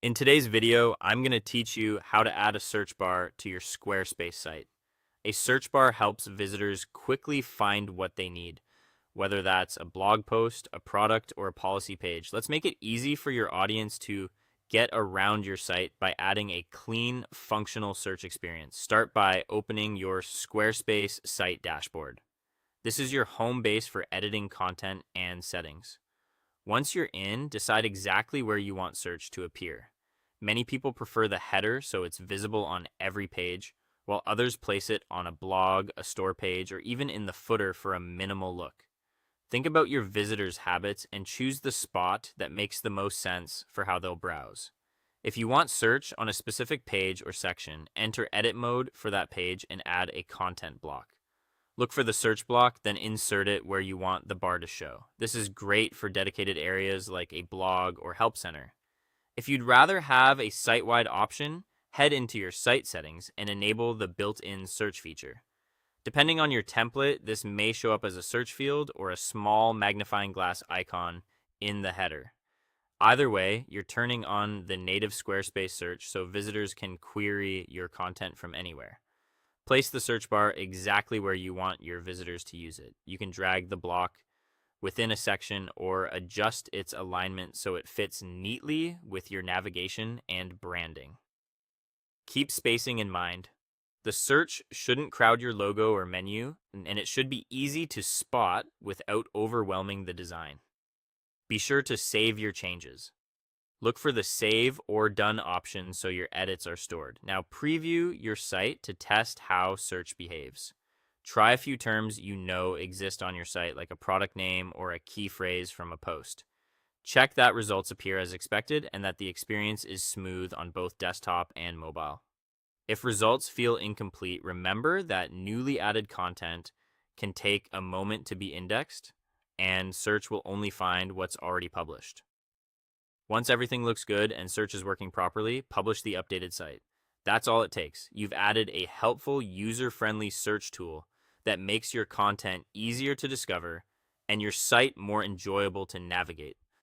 In today's video, I'm going to teach you how to add a search bar to your Squarespace site. A search bar helps visitors quickly find what they need, whether that's a blog post, a product, or a policy page. Let's make it easy for your audience to get around your site by adding a clean, functional search experience. Start by opening your Squarespace site dashboard. This is your home base for editing content and settings. Once you're in, decide exactly where you want search to appear. Many people prefer the header so it's visible on every page, while others place it on a blog, a store page, or even in the footer for a minimal look. Think about your visitors' habits and choose the spot that makes the most sense for how they'll browse. If you want search on a specific page or section, enter edit mode for that page and add a content block. Look for the search block, then insert it where you want the bar to show. This is great for dedicated areas like a blog or help center. If you'd rather have a site-wide option, head into your site settings and enable the built-in search feature. Depending on your template, this may show up as a search field or a small magnifying glass icon in the header. Either way, you're turning on the native Squarespace search so visitors can query your content from anywhere. Place the search bar exactly where you want your visitors to use it. You can drag the block within a section or adjust its alignment so it fits neatly with your navigation and branding. Keep spacing in mind. The search shouldn't crowd your logo or menu, and it should be easy to spot without overwhelming the design. Be sure to save your changes. Look for the Save or Done option so your edits are stored. Now preview your site to test how search behaves. Try a few terms you know exist on your site, like a product name or a key phrase from a post. Check that results appear as expected and that the experience is smooth on both desktop and mobile. If results feel incomplete, remember that newly added content can take a moment to be indexed, and search will only find what's already published. Once everything looks good and search is working properly, publish the updated site. That's all it takes. You've added a helpful, user-friendly search tool that makes your content easier to discover and your site more enjoyable to navigate.